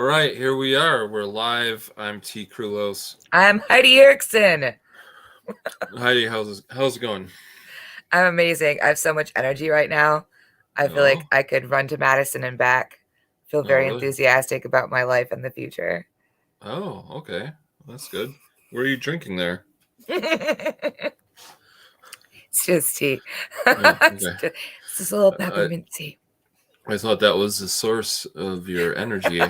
right, here we are. We're live. I'm T. Krulos. I'm Heidi Erickson. Heidi, how's it going? I'm amazing. I have so much energy right now. I feel like Oh, I could run to Madison and back. Feel oh, very really? enthusiastic about my life and the future. Oh, okay. That's good. What are you drinking there? It's just tea. Oh, it's, okay. just a little I peppermint tea. I thought that was the source of your energy.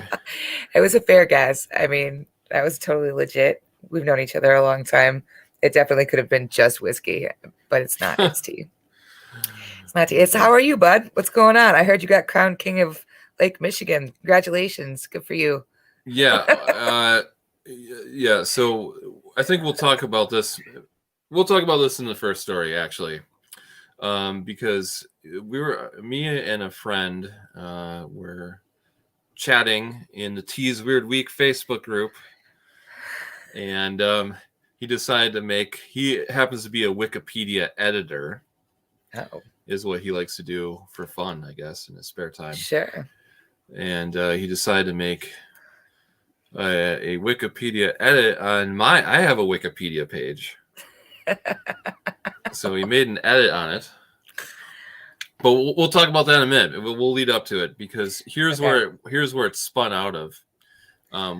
It was a fair guess. I mean, that was totally legit. We've known each other a long time. It definitely could have been just whiskey, but it's not. It's tea. It's not tea. It's how are you, bud? What's going on? I heard you got crowned king of Lake Michigan. Congratulations. Good for you. Yeah, yeah. So I think we'll talk about this. We'll talk about this in the first story, actually, because me and a friend, were chatting in the Tues Weird Week Facebook group, and he happens to be a Wikipedia editor, Oh, is what he likes to do for fun, I guess, in his spare time. sure. And he decided to make a Wikipedia edit on I have a Wikipedia page. So he made an edit on it. But we'll talk about that in a minute. We'll lead up to it, because here's Okay. where it spun out of.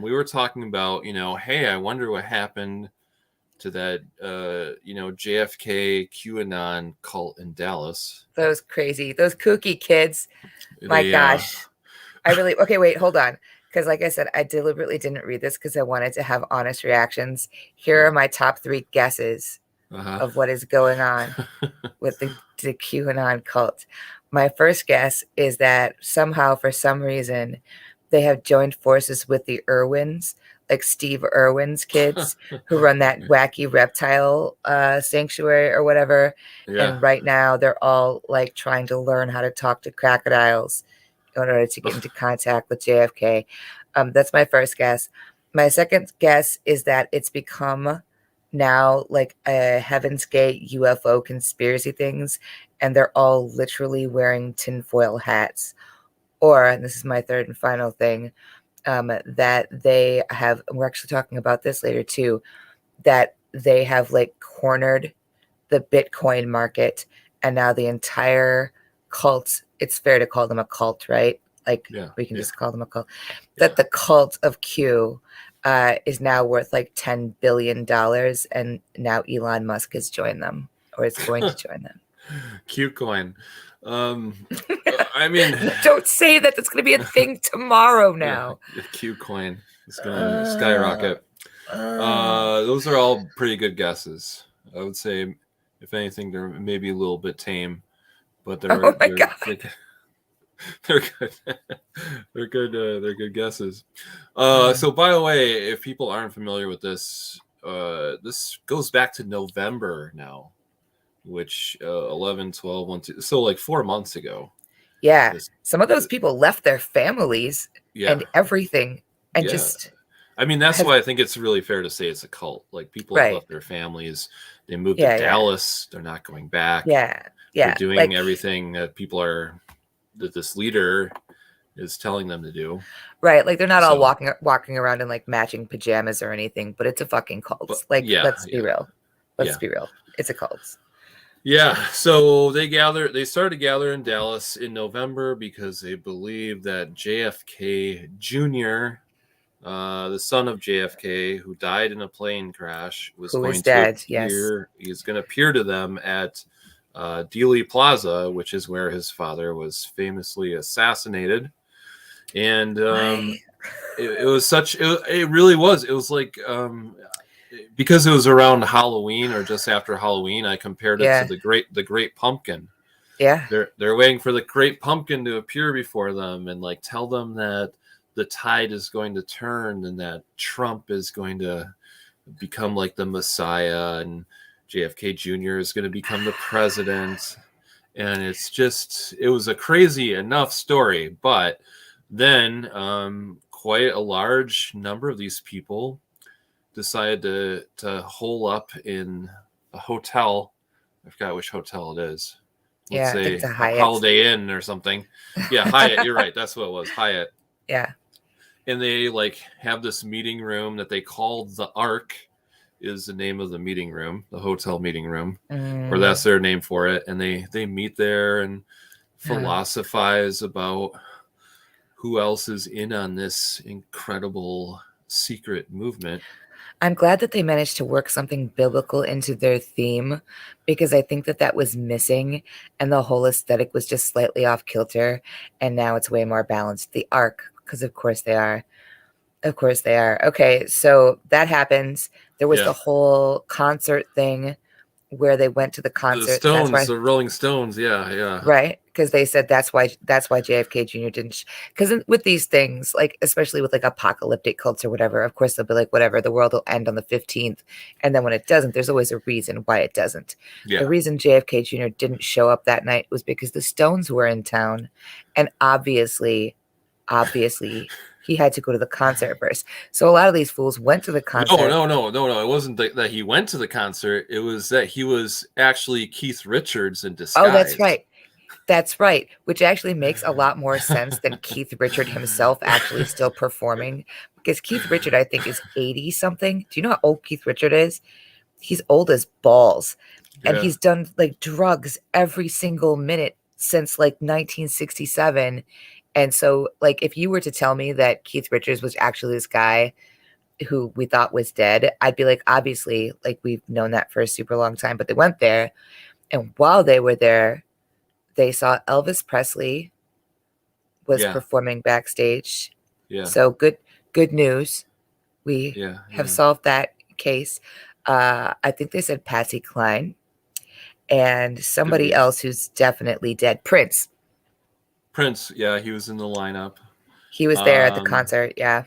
We were talking about, hey, I wonder what happened to that, JFK QAnon cult in Dallas. Those crazy, those kooky kids. My They, gosh. Okay, wait, hold on. Because, like I said, I deliberately didn't read this because I wanted to have honest reactions. Here are my top 3 guesses of what is going on with the QAnon cult. My first guess is that somehow, for some reason, they have joined forces with the Irwins, like Steve Irwin's kids, who run that wacky reptile sanctuary or whatever. Yeah. And right now, they're all like trying to learn how to talk to crocodiles in order to get into contact with JFK. That's my first guess. My second guess is that it's become now like a Heaven's Gate UFO conspiracy things, and they're all literally wearing tinfoil hats. Or, and this is my third and final thing, that they have, we're actually talking about this later too, that they have like cornered the Bitcoin market, and now the entire cult, it's fair to call them a cult, right? Like, Yeah. we can Yeah. just call them a cult. Yeah. That the cult of Q is now worth like $10 billion, and now Elon Musk has joined them, or is going to join them. Q coin. I mean, Don't say that. That's going to be a thing tomorrow now. Yeah, the Q coin is going to skyrocket. Those are all pretty good guesses. I would say, if anything, they're maybe a little bit tame, but they're Oh my God. they're good. They're good. They're good guesses. So, by the way, if people aren't familiar with this, this goes back to November now, which 11, 12, 1, 2, so like 4 months ago. Yeah. Some of those people left their families and everything, and just. I mean, that's why I think it's really fair to say it's a cult. Like, people have left their families. They moved to Dallas. They're not going back. Yeah. They're doing everything that that this leader is telling them to do. Right. Like, they're not all walking around in like matching pajamas or anything, but it's a fucking cult. Let's be real. Let's be real. It's a cult. Yeah. So they started to gather in Dallas in November because they believe that JFK Jr., the son of JFK, who died in a plane crash, He's going to appear to them at Dealey Plaza, which is where his father was famously assassinated. And it really was. It was like, because it was around Halloween or just after Halloween, I compared it to the Great Pumpkin. Yeah. They're waiting for the Great Pumpkin to appear before them and like tell them that the tide is going to turn and that Trump is going to become like the Messiah and JFK Jr. is going to become the president. And it was a crazy enough story. But then quite a large number of these people decided to hole up in a hotel. I forgot which hotel it is. Let's say it's a Hyatt. Holiday Inn or something. Yeah, Hyatt. You're right. That's what it was. Hyatt. Yeah. and they like have this meeting room that they call the Ark, is the name of the meeting room, the hotel meeting room, or that's their name for it. And they meet there and philosophize about who else is in on this incredible secret movement. I'm glad that they managed to work something biblical into their theme, because I think that that was missing and the whole aesthetic was just slightly off kilter, and now it's way more balanced. The arc, because of course they are. Of course they are. Okay, so that happens. There was the whole concert thing where they went to the concert. The Stones, the Rolling Stones, yeah. Right, because they said that's why JFK Jr. didn't. Because with these things, like especially with like apocalyptic cults or whatever, of course they'll be like, whatever, the world will end on the 15th, and then when it doesn't, there's always a reason why it doesn't. Yeah. The reason JFK Jr. didn't show up that night was because the Stones were in town, and obviously, he had to go to the concert first. So a lot of these fools went to the concert. No. It wasn't that he went to the concert. It was that he was actually Keith Richards in disguise. Oh, that's right. That's right. Which actually makes a lot more sense than Keith Richard himself actually still performing. Because Keith Richard, I think, is 80 something. Do you know how old Keith Richard is? He's old as balls. And he's done like drugs every single minute since like 1967. And so, like, if you were to tell me that Keith Richards was actually this guy who we thought was dead, I'd be like, obviously, like, we've known that for a super long time. But they went there, and while they were there, they saw Elvis Presley was performing backstage. Yeah. So good news. We have solved that case. I think they said Patsy Cline and somebody else who's definitely dead. Prince, yeah, he was in the lineup. He was there at the concert, yeah.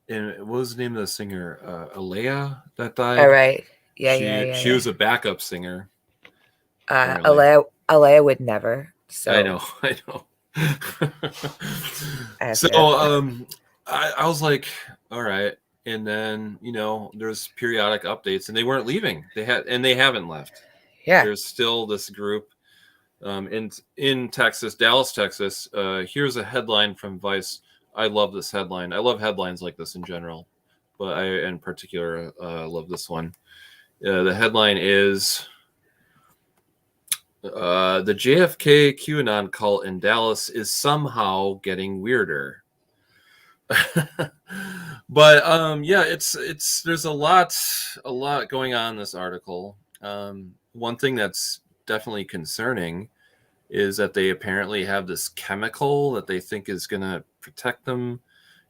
And what was the name of the singer? Alea that died? All right. Yeah, She was a backup singer. Alea would never. So I know. So I was like, all right. And then, there's periodic updates, and they weren't leaving. They haven't left. Yeah. There's still this group in Texas, Dallas, Texas. Here's a headline from Vice. I love this headline. I love headlines like this in general, but I, in particular, love this one. The headline is the JFK QAnon cult in Dallas is somehow getting weirder. But it's there's a lot going on in this article. One thing that's definitely concerning is that they apparently have this chemical that they think is going to protect them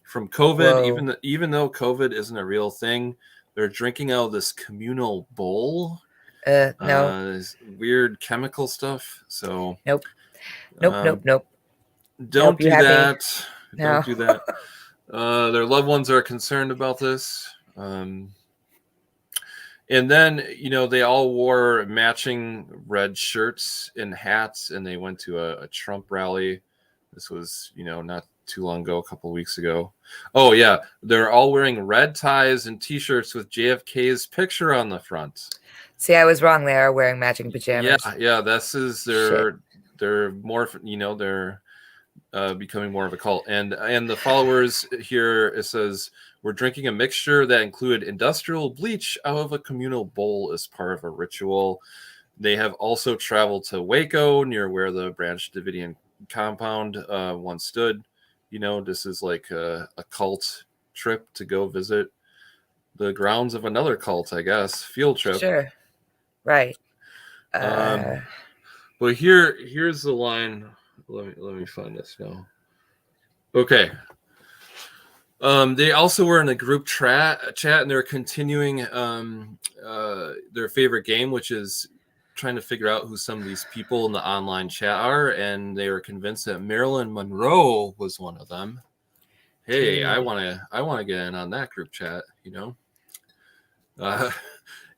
from COVID. Even though COVID isn't a real thing, they're drinking out of this communal bowl. No. This weird chemical stuff. So nope. Don't do that. Don't do that. Their loved ones are concerned about this. And then, they all wore matching red shirts and hats, and they went to a Trump rally. This was, not too long ago, a couple of weeks ago. Oh, yeah. They're all wearing red ties and T-shirts with JFK's picture on the front. See, I was wrong. They are wearing matching pajamas. Yeah. This is they're more, they're becoming more of a cult. And the followers here, it says, we're drinking a mixture that included industrial bleach out of a communal bowl as part of a ritual. They have also traveled to Waco, near where the Branch Davidian compound once stood. This is like a cult trip to go visit the grounds of another cult, I guess. Field trip. Sure. Right. But here's the line. Let me find this now. Okay. They also were in a group chat, and they're continuing their favorite game, which is trying to figure out who some of these people in the online chat are, and they were convinced that Marilyn Monroe was one of them. Hey, I want to get in on that group chat,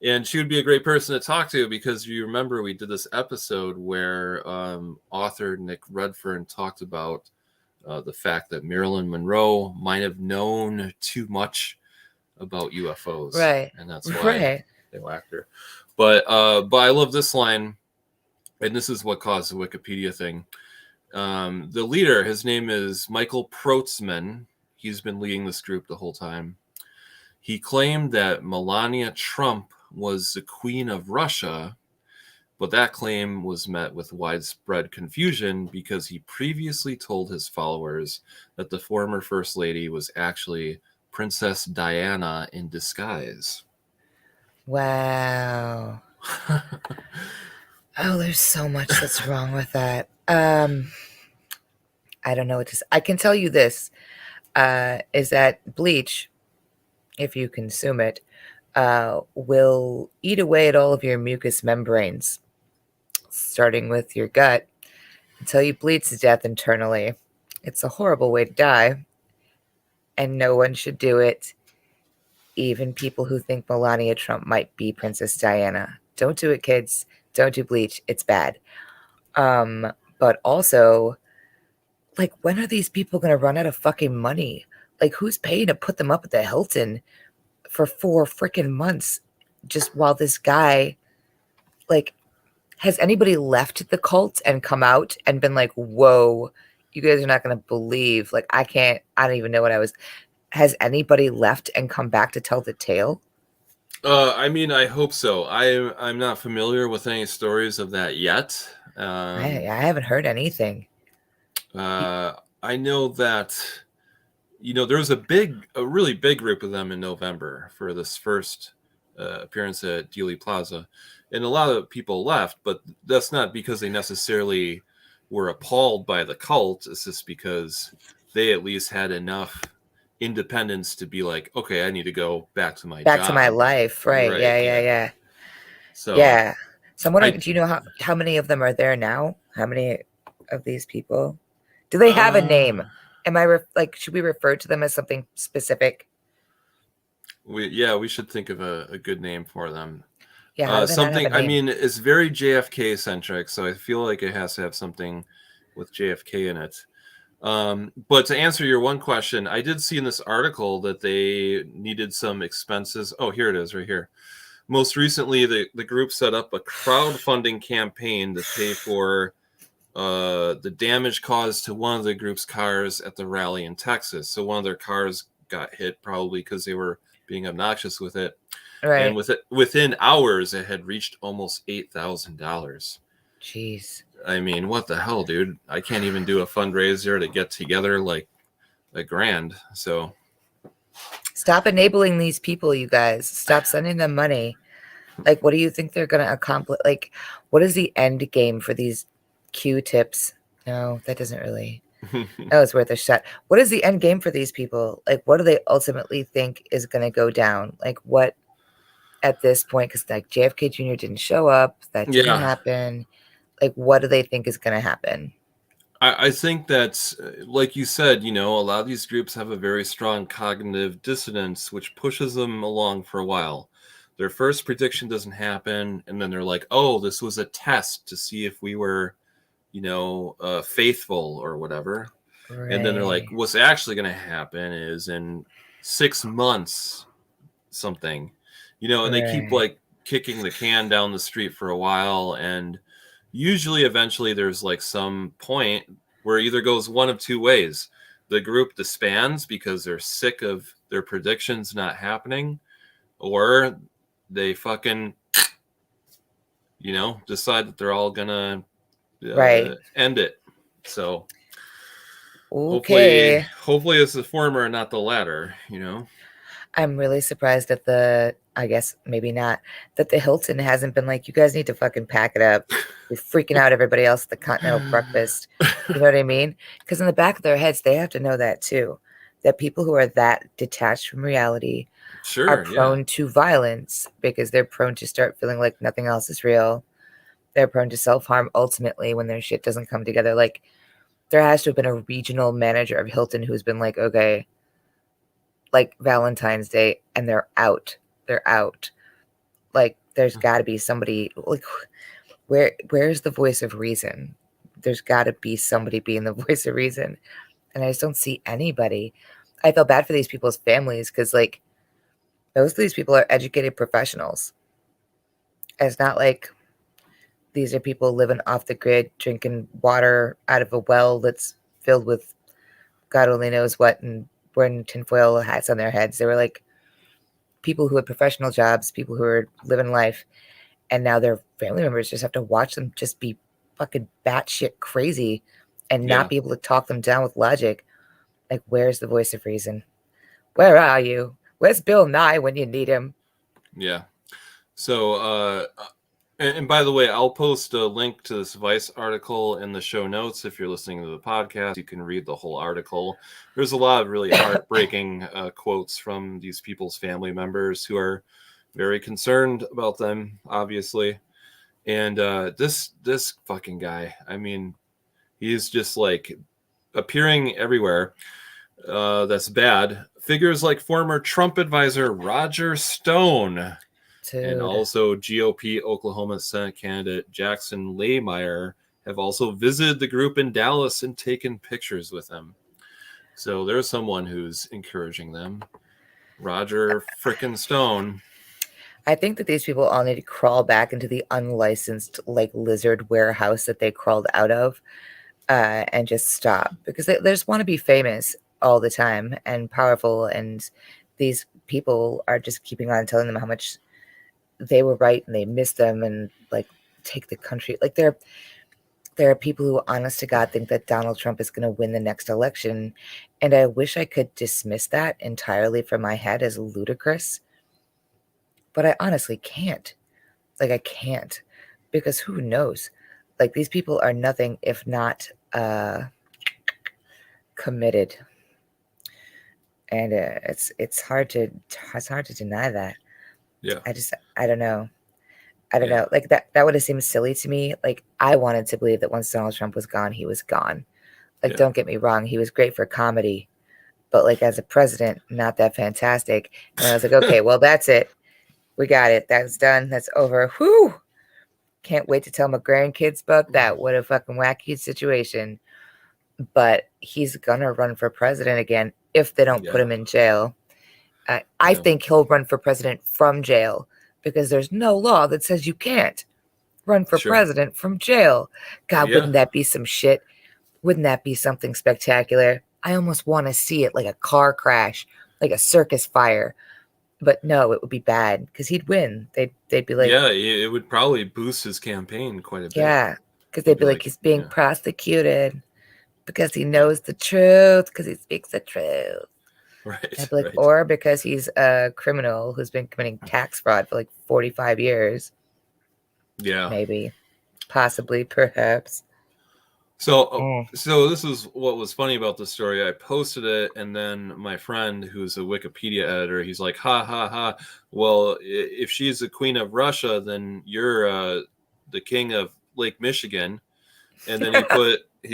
and she would be a great person to talk to, because you remember we did this episode where author Nick Redfern talked about the fact that Marilyn Monroe might have known too much about UFOs, right? And that's why they whacked her. But I love this line, and this is what caused the Wikipedia thing. The leader, his name is Michael Protzman. he's been leading this group the whole time. He claimed that Melania Trump was the Queen of Russia, but that claim was met with widespread confusion because he previously told his followers that the former First Lady was actually Princess Diana in disguise. Wow. Oh, there's so much that's wrong with that. I don't know what to say. I can tell you this, is that bleach, if you consume it, will eat away at all of your mucous membranes, starting with your gut, until you bleed to death internally. It's a horrible way to die, and no one should do it, even people who think Melania Trump might be Princess Diana. Don't do it, kids. Don't do bleach. It's bad. But also, like, when are these people going to run out of fucking money? Like, who's paying to put them up at the Hilton for 4 freaking months just while this guy, like, has anybody left the cult and come out and been like, whoa, you guys are not going to believe, like, I don't even know what I was. Has anybody left and come back to tell the tale? I mean, I hope so. I'm not familiar with any stories of that yet. I haven't heard anything. I know that there was a really big group of them in November for this first appearance at Dealey Plaza, and a lot of people left, but that's not because they necessarily were appalled by the cult. It's just because they at least had enough independence to be like, okay, I need to go back to my Back job. to my life, right? Right, Yeah. So yeah. So I'm wondering, do you know how many of them are there now? How many of these people? Do they have a name? Am I should we refer to them as something specific? We should think of a good name for them. Yeah, how do they not have something. a I name? mean, it's very JFK centric, so I feel like it has to have something with JFK in it. But to answer your one question, I did see in this article that they needed some expenses. Oh, here it is, right here. Most recently, the group set up a crowdfunding campaign to pay for the damage caused to one of the group's cars at the rally in Texas. So one of their cars got hit, probably because they were being obnoxious with it. Right. And within hours, it had reached almost $8,000. Jeez. I mean, what the hell, dude? I can't even do a fundraiser to get together like $1,000. So Stop enabling these people, you guys. Stop sending them money. Like, what do you think they're going to accomplish? Like, what is the end game for these Q-tips? No, that doesn't really. That was worth a shot. What is the end game for these people? Like, what do they ultimately think is going to go down? Like, what at this point? Because, like, JFK Jr. didn't show up. That didn't happen. Like, what do they think is going to happen? I think that, like you said, a lot of these groups have a very strong cognitive dissonance, which pushes them along for a while. Their first prediction doesn't happen, and then they're like, oh, this was a test to see if we were, faithful or whatever. Right. And then they're like, what's actually going to happen is in 6 months, something, and they keep like kicking the can down the street for a while, and usually eventually there's like some point where it either goes one of two ways. The group disbands because they're sick of their predictions not happening, or they fucking decide that they're all gonna end it. So okay, hopefully it's the former and not the latter. I'm really surprised that I guess maybe not, that the Hilton hasn't been like, you guys need to fucking pack it up. You're freaking out everybody else at the Continental Breakfast. You know what I mean? Because in the back of their heads, they have to know that too. That people who are that detached from reality are prone to violence because they're prone to start feeling like nothing else is real. They're prone to self-harm ultimately when their shit doesn't come together. Like, there has to have been a regional manager of Hilton who's been like, okay, like Valentine's Day, and they're out. Like, there's got to be somebody, like, where's the voice of reason? There's got to be somebody being the voice of reason, and I just don't see anybody. I feel bad for these people's families because, like, most of these people are educated professionals. It's not like these are people living off the grid, drinking water out of a well that's filled with God only knows what and wearing tinfoil hats on their heads. They were like people who had professional jobs, people who were living life, and now their family members just have to watch them just be fucking batshit crazy and not be able to talk them down with logic. Like, where's the voice of reason? Where are you? Where's Bill Nye when you need him? Yeah. So, and by the way, I'll post a link to this Vice article in the show notes. If you're listening to the podcast, you can read the whole article. There's a lot of really heartbreaking quotes from these people's family members who are very concerned about them, obviously. And this fucking guy, I mean, he's just like appearing everywhere. That's bad. Figures like former Trump advisor Roger Stone. Dude. And also GOP Oklahoma Senate candidate Jackson Laymeyer have also visited the group in Dallas and taken pictures with them. So there's someone who's encouraging them. Roger frickin' Stone. I think that these people all need to crawl back into the unlicensed, like, lizard warehouse that they crawled out of, and just stop, because they just want to be famous all the time and powerful. And these people are just keeping on telling them how much they were right and they missed them and like take the country. Like, there are people who, honest to God, think that Donald Trump is going to win the next election. And I wish I could dismiss that entirely from my head as ludicrous. But I honestly can't. Like, I can't. Because who knows? Like, these people are nothing if not committed. And it's hard to deny that. Yeah. I don't know. I don't know. Like, that would have seemed silly to me. Like, I wanted to believe that once Donald Trump was gone, he was gone. Like, don't get me wrong. He was great for comedy. But, like, as a president, not that fantastic. And I was like, okay, well, that's it. We got it. That's done. That's over. Whew. Can't wait to tell my grandkids about that. What a fucking wacky situation. But he's going to run for president again if they don't put him in jail. I think he'll run for president from jail, because there's no law that says you can't run for president from jail. God, wouldn't that be some shit? Wouldn't that be something spectacular? I almost want to see it, like a car crash, like a circus fire. But no, it would be bad because he'd win. They'd be like, yeah, it would probably boost his campaign quite a bit. Yeah, because they'd be like, he's being prosecuted because he knows the truth, because he speaks the truth. Right, like, or because he's a criminal who's been committing tax fraud for like 45 years. Yeah. Maybe. Possibly. Perhaps. So this is what was funny about this story. I posted it, and then my friend, who's a Wikipedia editor, he's like, ha, ha, ha. Well, if she's the queen of Russia, then you're the king of Lake Michigan. And then he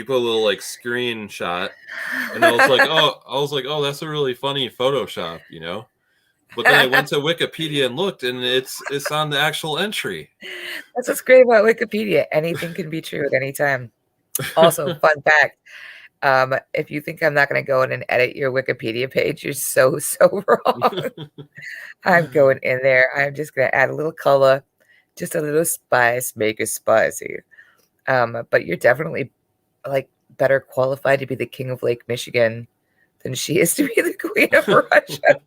put a little like screenshot, and I was like, oh, that's a really funny Photoshop, you know. But then I went to Wikipedia and looked, and it's on the actual entry. That's what's great about Wikipedia. Anything can be true at any time. Also, fun fact: if you think I'm not going to go in and edit your Wikipedia page, you're so wrong. I'm going in there. I'm just going to add a little color, just a little spice, make it spicy. But you're definitely like better qualified to be the king of Lake Michigan than she is to be the queen of Russia.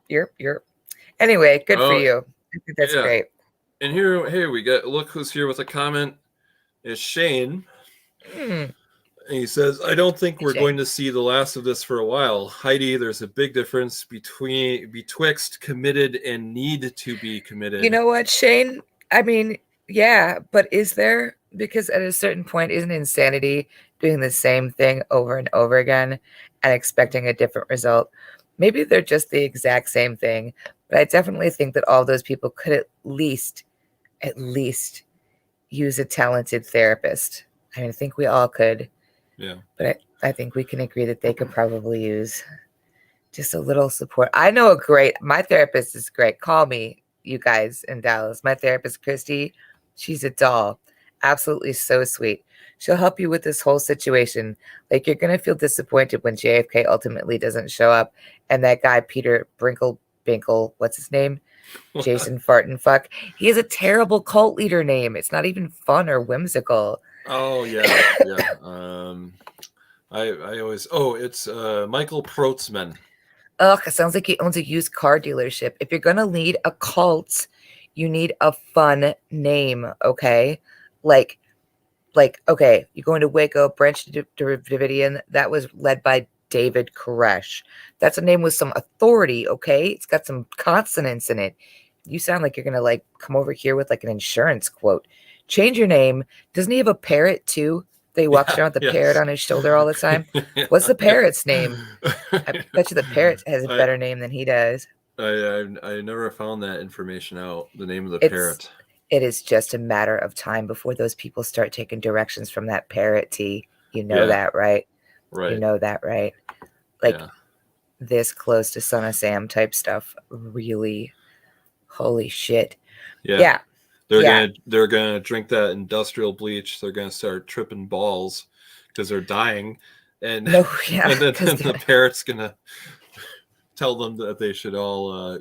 You're. Anyway, good for you. I think that's great. And here we got. Look who's here with a comment. Is Shane. And he says, I don't think we're going to see the last of this for a while. Heidi, there's a big difference betwixt committed and need to be committed. You know what, Shane? I mean, yeah, but is there? Because at a certain point, isn't insanity doing the same thing over and over again and expecting a different result? Maybe they're just the exact same thing, but I definitely think that all those people could at least use a talented therapist. I mean, I think we all could. Yeah. But I think we can agree that they could probably use just a little support. I know my therapist is great. Call me, you guys in Dallas. My therapist, Christy, she's a doll. Absolutely so sweet. She'll help you with this whole situation. Like, you're going to feel disappointed when JFK ultimately doesn't show up. And that guy, Peter Binkle, what's his name? Jason Fartin Fuck. He has a terrible cult leader name. It's not even fun or whimsical. Oh, yeah. I always it's Michael Protzman. Ugh, it sounds like he owns a used car dealership. If you're gonna lead a cult, you need a fun name, okay? Like, okay, you're going to Waco, Branch Davidian. That was led by David Koresh. That's a name with some authority, okay? It's got some consonants in it. You sound like you're gonna like come over here with like an insurance quote. Change your name. Doesn't he have a parrot too? That he walks Yeah, around with the parrot yes. on his shoulder all the time. Yeah, What's the yeah. parrot's name? I bet you the parrot has a I, better name than he does. I never found that information out. The name of the It's parrot. it is just a matter of time before those people start taking directions from that parrot T. You know Yeah, that, right? You right. know that, right? Like Yeah, this close to Son of Sam type stuff. Really, holy shit. yeah. Yeah, yeah. They're gonna drink that industrial bleach. They're gonna start tripping balls because they're dying, and No, yeah, and then, because then the parrot's gonna tell them that they should all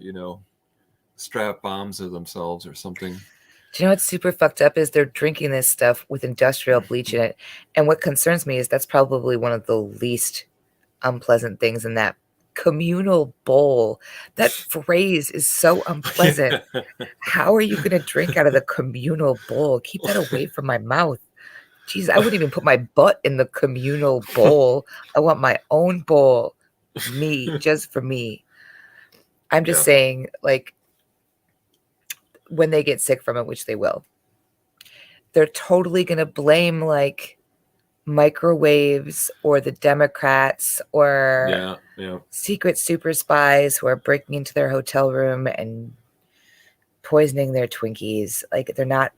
strap bombs to themselves or something. do you know what's super fucked up is they're drinking this stuff with industrial bleach in it. And what concerns me is that's probably one of the least unpleasant things in that communal bowl. That phrase is so unpleasant. How are you going to drink out of the communal bowl? Keep that away from my mouth. Jeez, I wouldn't even put my butt in the communal bowl. I want my own bowl. Me, just for me. I'm just Yeah, saying, like, when they get sick from it, which they will, they're totally going to blame, like, microwaves or the Democrats or yeah, yeah. secret super spies who are breaking into their hotel room and poisoning their Twinkies. Like, they're not,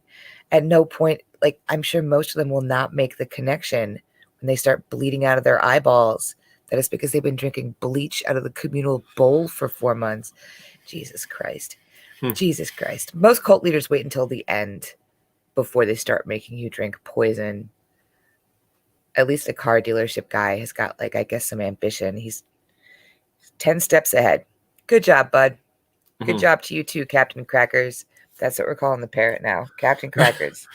at no point, like, I'm sure most of them will not make the connection when they start bleeding out of their eyeballs that it's because they've been drinking bleach out of the communal bowl for 4 months. Jesus Christ. Hmm. Jesus Christ. Most cult leaders wait until the end before they start making you drink poison. At least a car dealership guy has got, like, I guess some ambition. He's 10 steps ahead. Good job, bud. Good Mhm. job to you too, Captain Crackers. That's what we're calling the parrot now. Captain Crackers.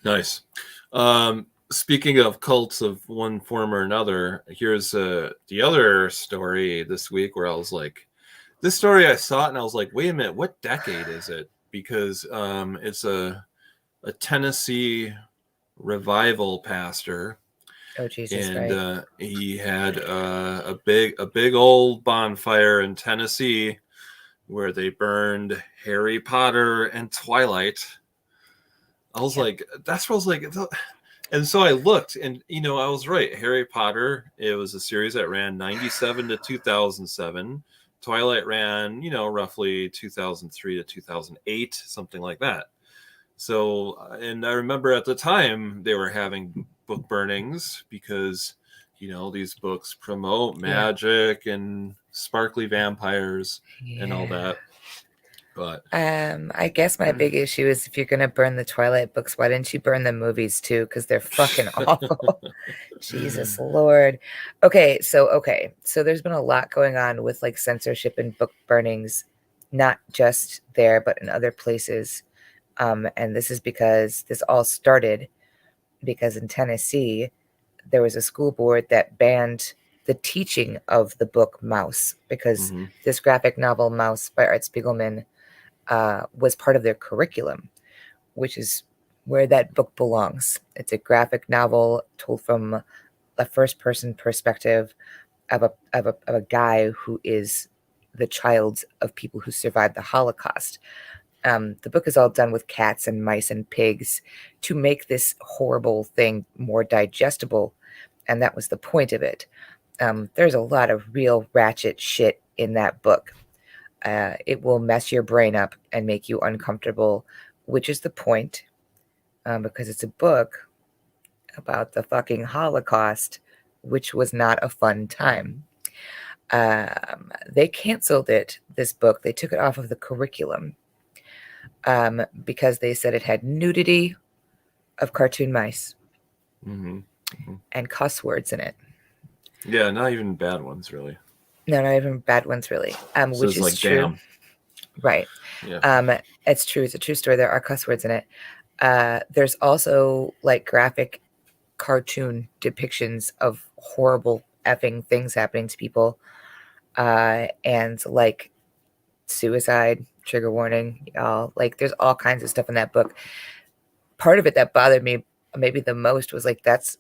Nice. Speaking of cults of one form or another, here's the other story this week where I was like, this story I saw it and I was like, wait a minute, what decade is it? Because it's a Tennessee revival pastor, Oh, Jesus, and right. he had a big old bonfire in Tennessee where they burned Harry Potter and Twilight. I was Yep. like, that's what I was like. And so I looked, and I was right. Harry Potter, it was a series that ran 97 to 2007. Twilight ran, roughly 2003 to 2008, something like that. So, and I remember at the time they were having book burnings because, these books promote Yeah. magic and sparkly vampires and all Yeah. that. But I guess my big issue is if you're gonna burn the Twilight books, why didn't you burn the movies too? Because they're fucking awful. Jesus Lord. Okay, so there's been a lot going on with like censorship and book burnings, not just there, but in other places. And this is because this all started because in Tennessee, there was a school board that banned the teaching of the book Mouse because Mhm. this graphic novel Mouse by Art Spiegelman was part of their curriculum, which is where that book belongs. It's a graphic novel told from a first person perspective of a guy who is the child of people who survived the Holocaust. The book is all done with cats and mice and pigs to make this horrible thing more digestible. And that was the point of it. There's a lot of real ratchet shit in that book. It will mess your brain up and make you uncomfortable, which is the point, because it's a book about the fucking Holocaust, which was not a fun time. They canceled this book. They took it off of the curriculum because they said it had nudity of cartoon mice Mhm. Mhm. and cuss words in it. Yeah, not even bad ones, really. No, not even bad ones, really, So which it's is like, true. damn. Right. Yeah. It's true. It's a true story. There are cuss words in it. There's also like graphic cartoon depictions of horrible effing things happening to people, and like suicide, trigger warning, y'all. Like there's all kinds of stuff in that book. Part of it that bothered me maybe the most was like that's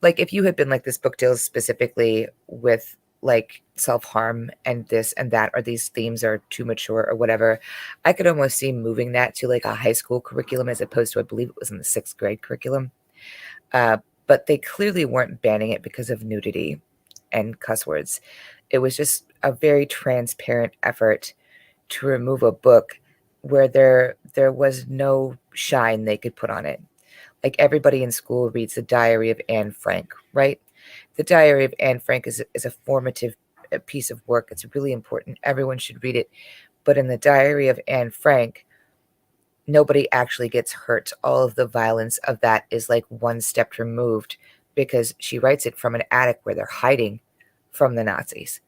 like if you had been like this book deals specifically with like self-harm and this and that, or these themes are too mature or whatever, I could almost see moving that to like a high school curriculum as opposed to, I believe it was in the 6th grade curriculum. uh, but they clearly weren't banning it because of nudity and cuss words. It was just a very transparent effort to remove a book where there was no shine they could put on it. Like everybody in school reads the Diary of Anne Frank, right? The Diary of Anne Frank is a formative piece of work. It's really important. Everyone should read it. But in the Diary of Anne Frank, nobody actually gets hurt. All of the violence of that is like one step removed because she writes it from an attic where they're hiding from the Nazis.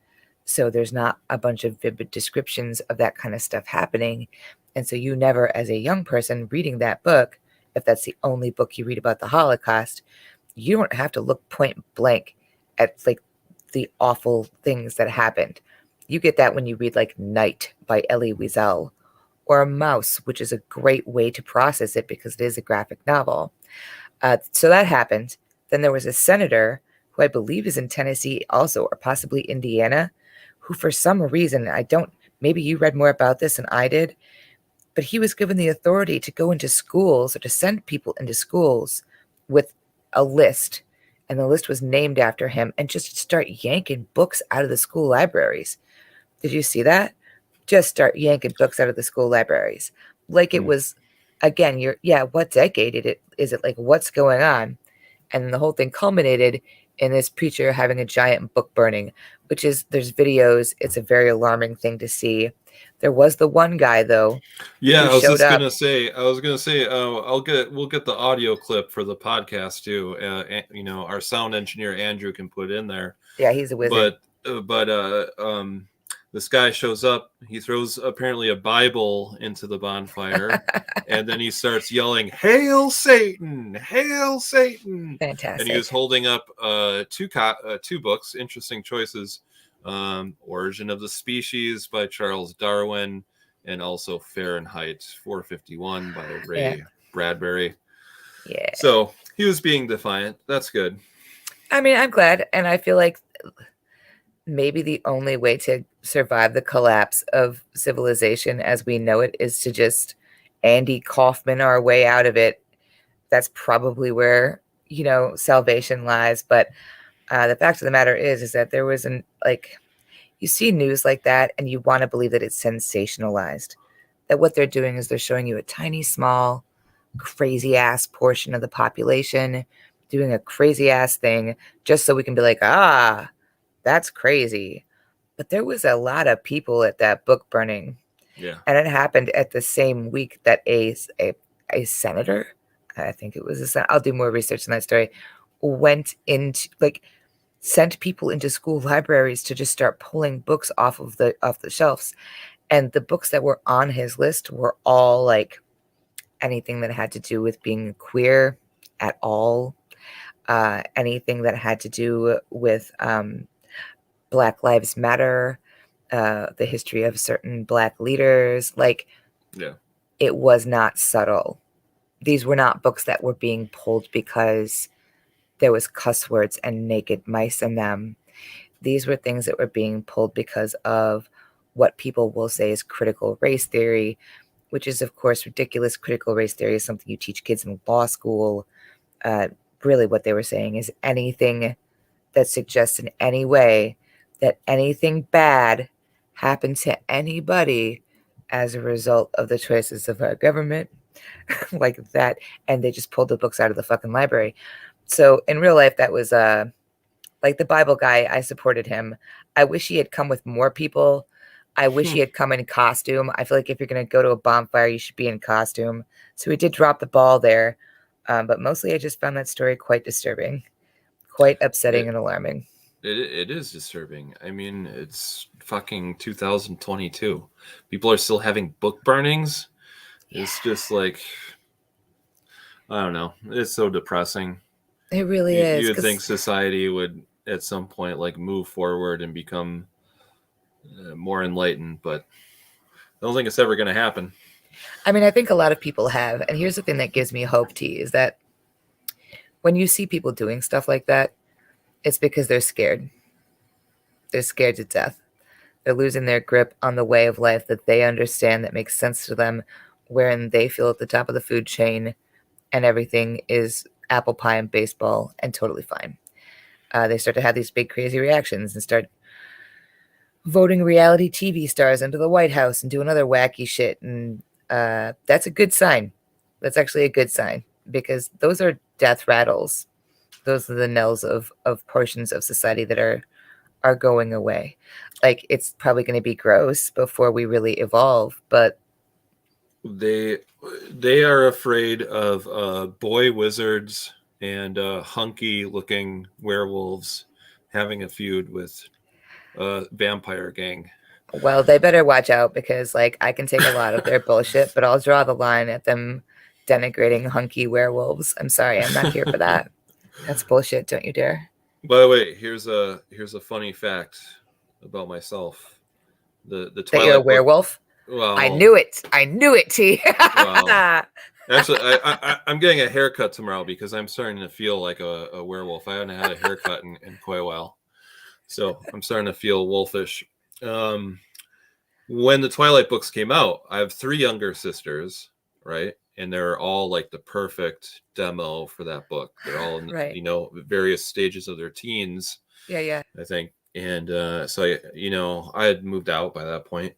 So there's not a bunch of vivid descriptions of that kind of stuff happening. And so you never, as a young person reading that book, if that's the only book you read about the Holocaust, you don't have to look point blank at like the awful things that happened. You get that when you read like Night by Elie Wiesel, or Mouse, which is a great way to process it because it is a graphic novel. So that happened. Then there was a senator who I believe is in Tennessee also, or possibly Indiana, who for some reason, maybe you read more about this than I did, but he was given the authority to go into schools or to send people into schools with a list. And the list was named after him, and just start yanking books out of the school libraries. Did you see that? Just start yanking books out of the school libraries. Like it was, again, what decade is it? Like, what's going on? And the whole thing culminated in this preacher having a giant book burning, which is, there's videos. It's a very alarming thing to see. There was the one guy though. Yeah, Who I was showed just up. gonna say. We'll get the audio clip for the podcast too. Our sound engineer Andrew can put in there. Yeah, he's a wizard. But this guy shows up. He throws apparently a Bible into the bonfire, and then he starts yelling, "Hail Satan! Hail Satan!" And he was Fantastic. holding up two books. Interesting choices. Origin of the Species by Charles Darwin, and also Fahrenheit 451 by Ray Yeah. Bradbury. Yeah. So he was being defiant. That's good. I mean, I'm glad. And I feel like maybe the only way to survive the collapse of civilization as we know it is to just Andy Kaufman our way out of it. That's probably where, salvation lies. But the fact of the matter is that there was you see news like that and you want to believe that it's sensationalized. That what they're doing is they're showing you a tiny, small, crazy ass portion of the population doing a crazy ass thing just so we can be like, that's crazy. But there was a lot of people at that book burning. Yeah. And it happened at the same week that a senator, I think it was I'll do more research on that story, went into sent people into school libraries to just start pulling books off the shelves. And the books that were on his list were all like anything that had to do with being queer at all, anything that had to do with Black Lives Matter, the history of certain Black leaders. Yeah. It was not subtle. These were not books that were being pulled because there was cuss words and naked mice in them. These were things that were being pulled because of what people will say is critical race theory, which is, of course, ridiculous. Critical race theory is something you teach kids in law school. Really, what they were saying is anything that suggests in any way that anything bad happened to anybody as a result of the choices of our government, like that. And they just pulled the books out of the fucking library. So in real life, that was like the Bible guy. I supported him. I wish he had come with more people. I wish he had come in costume. I feel like if you're going to go to a bonfire, you should be in costume. So he did drop the ball there. But mostly I just found that story quite disturbing, quite upsetting and alarming. It is disturbing. I mean, it's fucking 2022. People are still having book burnings. It's just like, I don't know. It's so depressing. It really You is. would think 'Cause society would at some point like move forward and become more enlightened, but I don't think it's ever going to happen. I mean, I think a lot of people have. And here's the thing that gives me hope, T, is that when you see people doing stuff like that, it's because they're scared. They're scared to death. They're losing their grip on the way of life that they understand that makes sense to them, wherein they feel at the top of the food chain and everything is apple pie and baseball and totally fine. They start to have these big crazy reactions and start voting reality TV stars into the White House and doing other wacky shit. And that's a good sign. That's actually a good sign because those are death rattles. Those are the knells of portions of society that are going away. Like it's probably going to be gross before we really evolve, but they are afraid of boy wizards and hunky looking werewolves having a feud with a vampire gang. well, they better watch out because like I can take a lot of their bullshit, but I'll draw the line at them denigrating hunky werewolves. I'm sorry, I'm not here for that. That's bullshit. Don't you dare. By the way, here's a funny fact about myself. The That you're a Twilight book. werewolf? I Well, knew it. I knew it, T. well, actually, I'm getting a haircut tomorrow because I'm starting to feel like a werewolf. I haven't had a haircut in quite a while, so I'm starting to feel wolfish. When the Twilight books came out, I have 3 younger sisters, right? And they're all like the perfect demo for that book. They're all in, Right. various stages of their teens, Yeah. I think. And so, I had moved out by that point,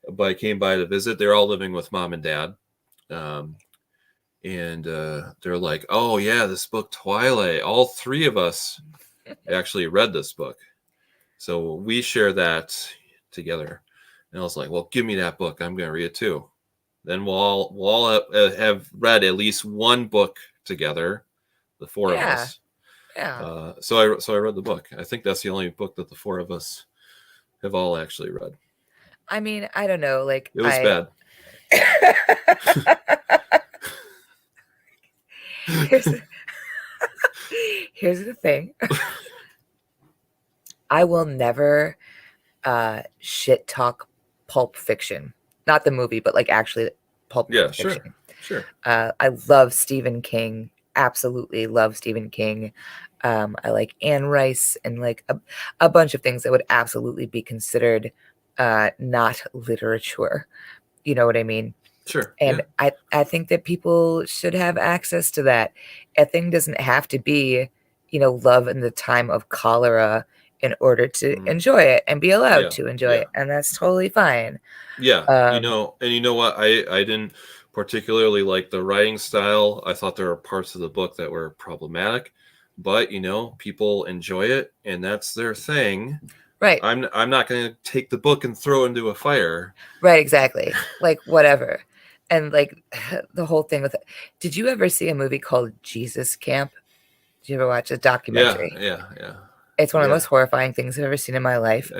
but I came by to visit. They're all living with mom and dad. And they're like, oh, yeah, this book, Twilight. All 3 of us actually read this book. So we share that together. And I was like, well, give me that book. I'm going to read it too. Then we'll all have read at least one book together, the 4 of us. Yeah. So I read the book. I think that's the only book that the 4 of us have all actually read. I mean, I don't know. Like It was bad. Here's the thing. I will never shit talk Pulp Fiction. Not the movie, but like actually Pulp Fiction. Sure. I love Stephen King. Absolutely love Stephen King. I like Anne Rice and like a bunch of things that would absolutely be considered not literature. You know what I mean? Sure. And yeah. I think that people should have access to that. A thing doesn't have to be, love in the time of cholera in order to enjoy it and be allowed to enjoy it. And that's totally fine. Yeah. And you know what? I didn't particularly like the writing style. I thought there were parts of the book that were problematic, but people enjoy it and that's their thing. Right. I'm not going to take the book and throw it into a fire. Right. Exactly. Like whatever. And like the whole thing with it. Did you ever see a movie called Jesus Camp? Did you ever watch a documentary? Yeah. It's one of the most horrifying things I've ever seen in my life.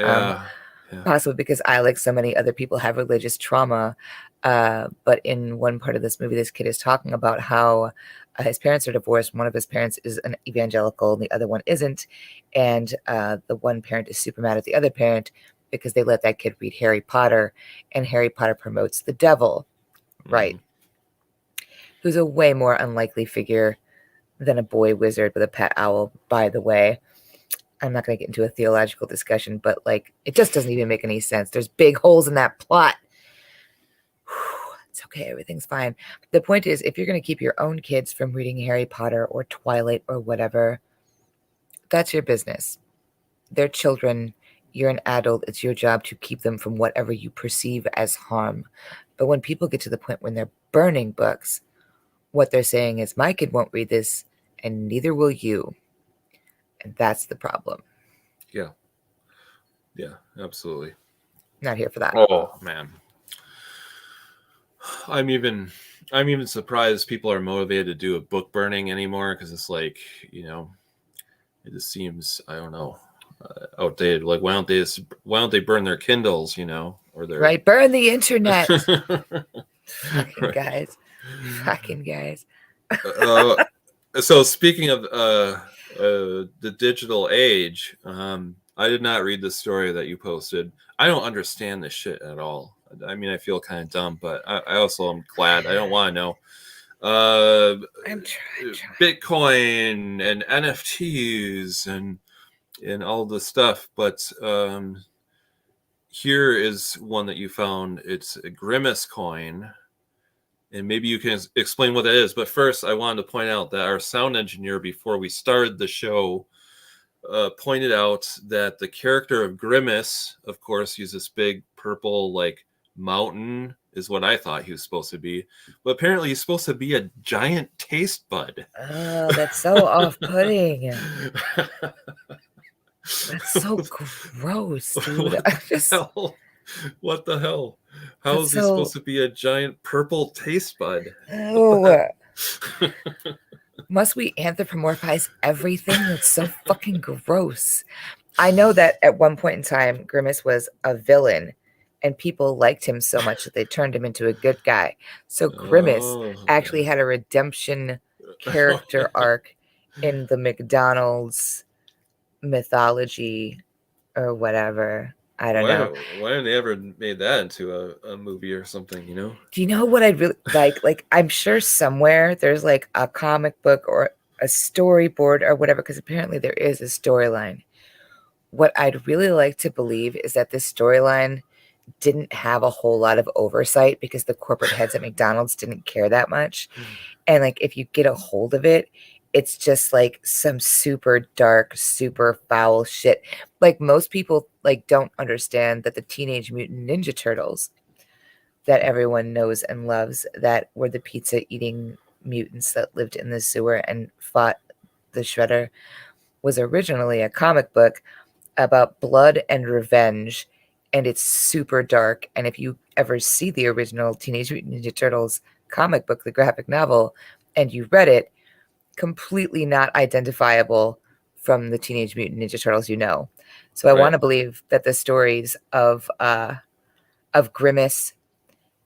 Possibly because I, like so many other people, have religious trauma. But in one part of this movie, this kid is talking about how his parents are divorced. One of his parents is an evangelical and the other one isn't. And the one parent is super mad at the other parent because they let that kid read Harry Potter. And Harry Potter promotes the devil. Right. Who's a way more unlikely figure than a boy wizard with a pet owl, by the way. I'm not going to get into a theological discussion, but like it just doesn't even make any sense. There's big holes in that plot. It's okay. Everything's fine. The point is, if you're going to keep your own kids from reading Harry Potter or Twilight or whatever, that's your business. They're children. You're an adult. It's your job to keep them from whatever you perceive as harm. But when people get to the point when they're burning books, what they're saying is, my kid won't read this and neither will you. And that's the problem. Yeah, absolutely. Not here for that. Oh man, I'm even surprised people are motivated to do a book burning anymore because it's like it just seems, I don't know, outdated. Like why don't they burn their Kindles, or their right, burn the internet. Fucking guys. So speaking of the digital age, I did not read the story that you posted. I don't understand this shit at all. I mean, I feel kind of dumb, but I also am glad. I don't want to know. I'm trying. Bitcoin and NFTs and all the stuff, but here is one that you found. It's a Grimace coin, and maybe you can explain what that is. But first, I wanted to point out that our sound engineer, before we started the show, pointed out that the character of Grimace, of course, he's this big purple like mountain, is what I thought he was supposed to be. But apparently, he's supposed to be a giant taste bud. Oh, that's so off-putting. That's so gross, dude. What the hell? How That's is he supposed to be a giant purple taste bud? Oh. Must we anthropomorphize everything? That's so fucking gross. I know that at one point in time, Grimace was a villain, and people liked him so much that they turned him into a good guy. So Grimace actually had a redemption character arc in the McDonald's mythology or whatever. I don't know. Why haven't they ever made that into a movie or something, you know? Do you know what I'd really like? Like, I'm sure somewhere there's like a comic book or a storyboard or whatever, because apparently there is a storyline. What I'd really like to believe is that this storyline didn't have a whole lot of oversight because the corporate heads at McDonald's didn't care that much. And like, if you get a hold of it, it's just like some super dark, super foul shit. Like, most people like don't understand that the Teenage Mutant Ninja Turtles that everyone knows and loves, that were the pizza eating mutants that lived in the sewer and fought the Shredder, was originally a comic book about blood and revenge, and it's super dark. And if you ever see the original Teenage Mutant Ninja Turtles comic book, the graphic novel, and you read it, completely not identifiable from the Teenage Mutant Ninja Turtles you know. So I want to believe that the stories of Grimace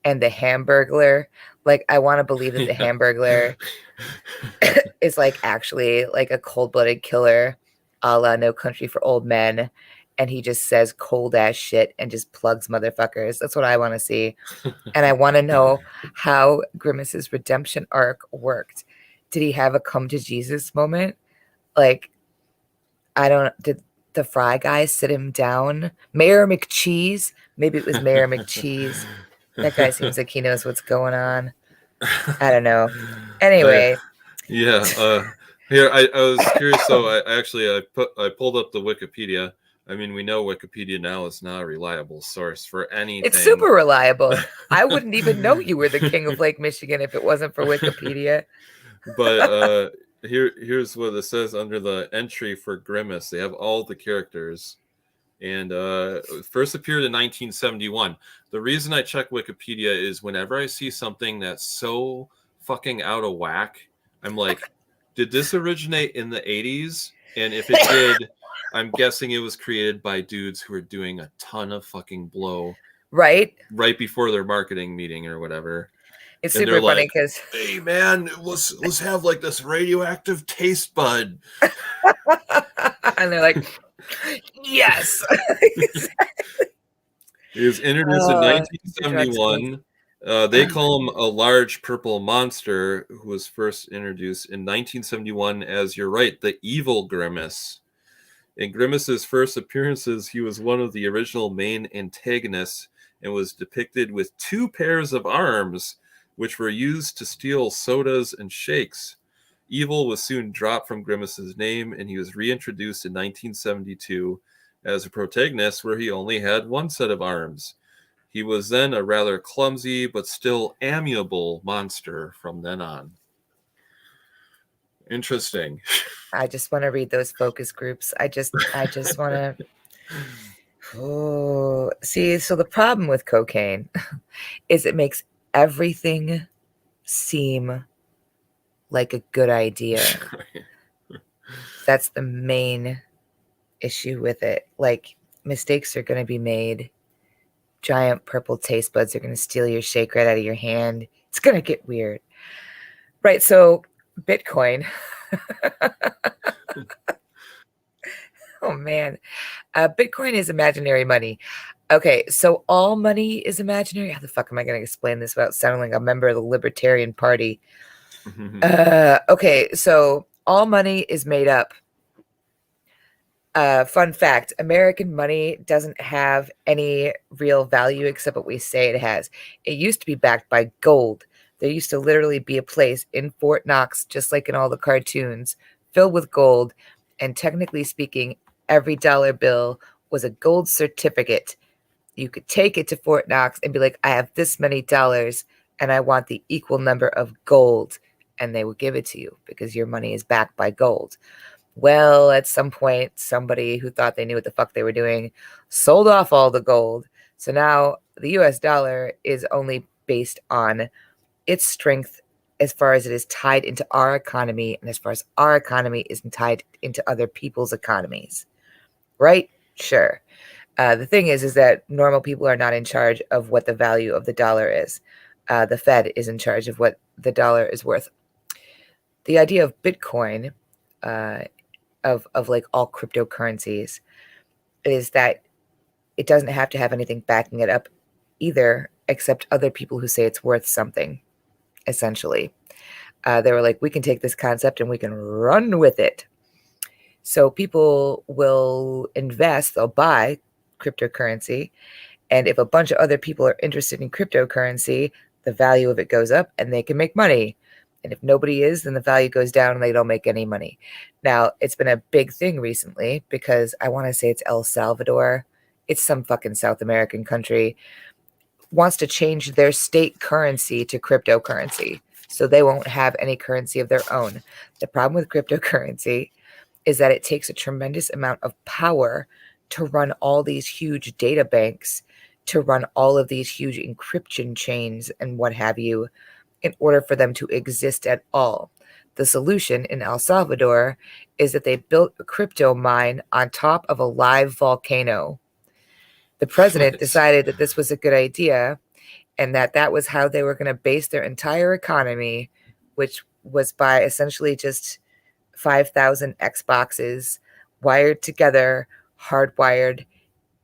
and the Hamburglar, like, I want to believe that the Hamburglar is like actually like a cold-blooded killer, a la No Country for Old Men, and he just says cold ass shit and just plugs motherfuckers. That's what I want to see. And I want to know how Grimace's redemption arc worked. Did he have a come to Jesus moment? Like, I don't, did the Fry guy sit him down? Mayor McCheese? Maybe it was Mayor McCheese. That guy seems like he knows what's going on. I don't know. Anyway. Here, I was curious. So I pulled up the Wikipedia. I mean, we know Wikipedia now is not a reliable source for anything. It's super reliable. I wouldn't even know you were the king of Lake Michigan if it wasn't for Wikipedia. But here's what it says under the entry for Grimace. They have all the characters, and first appeared in 1971. The reason I check Wikipedia is whenever I see something that's so fucking out of whack, I'm like, did this originate in the 80s? And if it did, I'm guessing it was created by dudes who were doing a ton of fucking blow right before their marketing meeting or whatever. It's super funny because, hey man, let's have like this radioactive taste bud. And they're like, yes. He was introduced in 1971. They call him a large purple monster, who was first introduced in 1971 as, you're right, the evil Grimace. In Grimace's first appearances, he was one of the original main antagonists and was depicted with 2 pairs of arms, which were used to steal sodas and shakes. Evil was soon dropped from Grimace's name, and he was reintroduced in 1972 as a protagonist where he only had 1 set of arms. He was then a rather clumsy but still amiable monster from then on. Interesting. I just want to read those focus groups. I just want to. Oh, see, so the problem with cocaine is it makes everything seem like a good idea. That's the main issue with it. Like, mistakes are going to be made. Giant purple taste buds are going to steal your shake right out of your hand. It's going to get weird. Right, so Bitcoin. Oh man. Bitcoin is imaginary money. Okay, so all money is imaginary. How the fuck am I going to explain this without sounding like a member of the Libertarian Party? Okay, so all money is made up. Fun fact, American money doesn't have any real value except what we say it has. It used to be backed by gold. There used to literally be a place in Fort Knox, just like in all the cartoons, filled with gold. And technically speaking, every dollar bill was a gold certificate. You could take it to Fort Knox and be like, I have this many dollars and I want the equal number of gold. And they will give it to you because your money is backed by gold. Well, at some point, somebody who thought they knew what the fuck they were doing sold off all the gold. So now the US dollar is only based on its strength as far as it is tied into our economy and as far as our economy is tied into other people's economies. Right? Sure. The thing is that normal people are not in charge of what the value of the dollar is. The Fed is in charge of what the dollar is worth. The idea of Bitcoin, of like all cryptocurrencies, is that it doesn't have to have anything backing it up either, except other people who say it's worth something, essentially. They were like, we can take this concept and we can run with it. So people will invest, they'll buy cryptocurrency. And if a bunch of other people are interested in cryptocurrency, the value of it goes up and they can make money. And if nobody is, then the value goes down and they don't make any money. Now, it's been a big thing recently because I want to say it's El Salvador. It's some fucking South American country. Wants to change their state currency to cryptocurrency. So they won't have any currency of their own. The problem with cryptocurrency is that it takes a tremendous amount of power to run all these huge data banks, to run all of these huge encryption chains and what have you, in order for them to exist at all. The solution in El Salvador is that they built a crypto mine on top of a live volcano. The president decided that this was a good idea and that that was how they were going to base their entire economy, which was by essentially just 5,000 Xboxes wired together, hardwired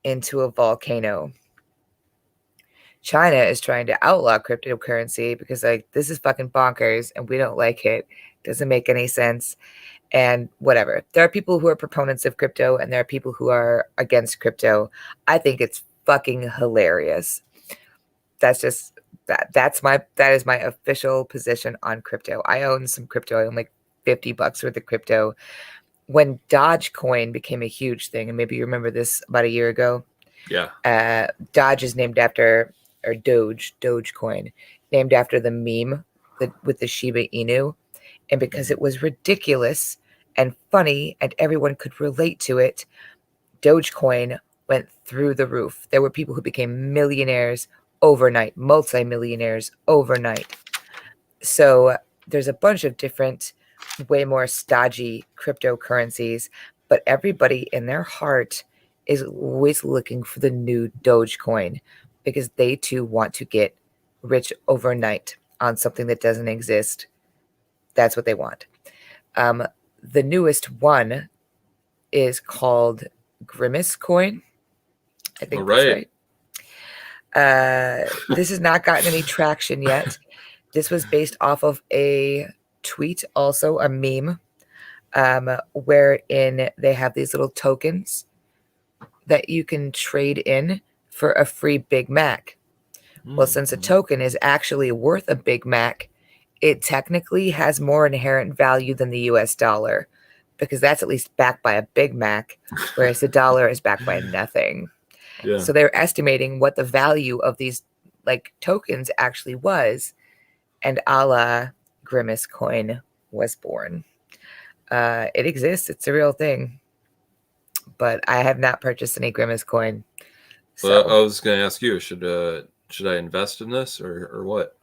into a volcano. China is trying to outlaw cryptocurrency because like this is fucking bonkers and we don't like it. Doesn't make any sense. And whatever. There are people who are proponents of crypto and there are people who are against crypto. I think it's fucking hilarious. That's just that is my official position on crypto. I own some crypto. I own like $50 worth of crypto. When Dogecoin became a huge thing, and maybe you remember this about a year ago. Yeah. Doge is named after, or Dogecoin, named after the meme with the Shiba Inu. And because it was ridiculous and funny and everyone could relate to it, Dogecoin went through the roof. There were people who became millionaires overnight, multimillionaires overnight. So there's a bunch of different, way more stodgy cryptocurrencies, but everybody in their heart is always looking for the new Dogecoin because they too want to get rich overnight on something that doesn't exist. That's what they want. The newest one is called Grimace Coin. I think that's right. This has not gotten any traction yet. This was based off of a tweet, also a meme, wherein they have these little tokens that you can trade in for a free Big Mac. Well, since a token is actually worth a Big Mac, it technically has more inherent value than the US dollar because that's at least backed by a Big Mac, whereas the dollar is backed by nothing. Yeah. So they're estimating what the value of these like tokens actually was, and a la Grimace Coin was born. It exists. It's a real thing. But I have not purchased any Grimace Coin. So. Well, I was going to ask you, should I invest in this or what?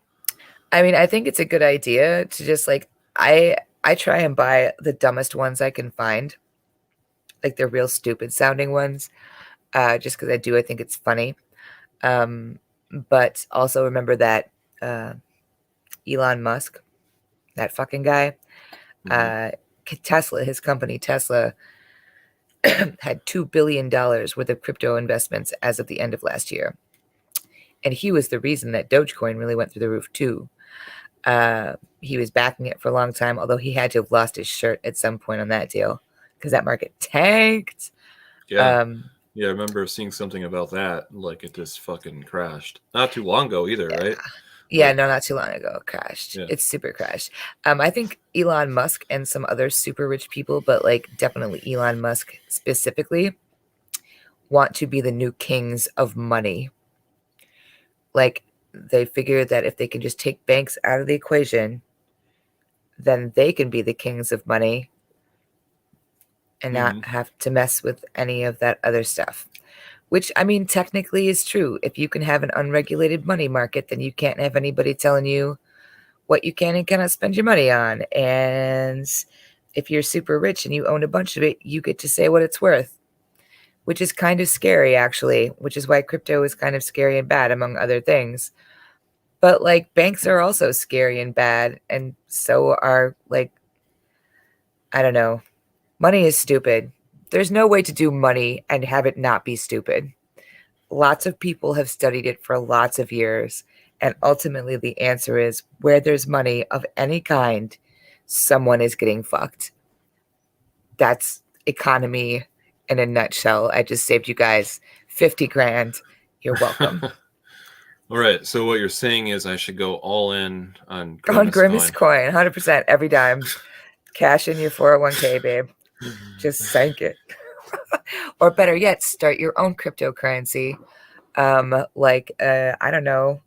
I mean, I think it's a good idea to just like I try and buy the dumbest ones I can find, like the real stupid sounding ones, just because I think it's funny. But also remember that Elon Musk, that fucking guy. Tesla, his company Tesla, had $2 billion worth of crypto investments as of the end of last year. And he was the reason that Dogecoin really went through the roof too. He was backing it for a long time, although he had to have lost his shirt at some point on that deal because that market tanked. Yeah. Yeah, I remember seeing something about that. Like it just fucking crashed. Not too long ago either, right? Yeah, no, not too long ago. It crashed. Yeah. It's super crashed. I think Elon Musk and some other super rich people, but like definitely Elon Musk specifically, want to be the new kings of money. Like they figure that if they can just take banks out of the equation, then they can be the kings of money and not have to mess with any of that other stuff. Which, I mean, technically is true. If you can have an unregulated money market, then you can't have anybody telling you what you can and cannot spend your money on. And if you're super rich and you own a bunch of it, you get to say what it's worth, which is kind of scary, actually, which is why crypto is kind of scary and bad, among other things. But like banks are also scary and bad. And so are like, I don't know, money is stupid. There's no way to do money and have it not be stupid. Lots of people have studied it for lots of years. And ultimately, the answer is where there's money of any kind, someone is getting fucked. That's economy in a nutshell. I just saved you guys 50 grand. You're welcome. All right. So what you're saying is I should go all in on Grimace coin, 100% every dime. Cash in your 401k, babe. Just sank it. Or better yet, start your own cryptocurrency. I don't know,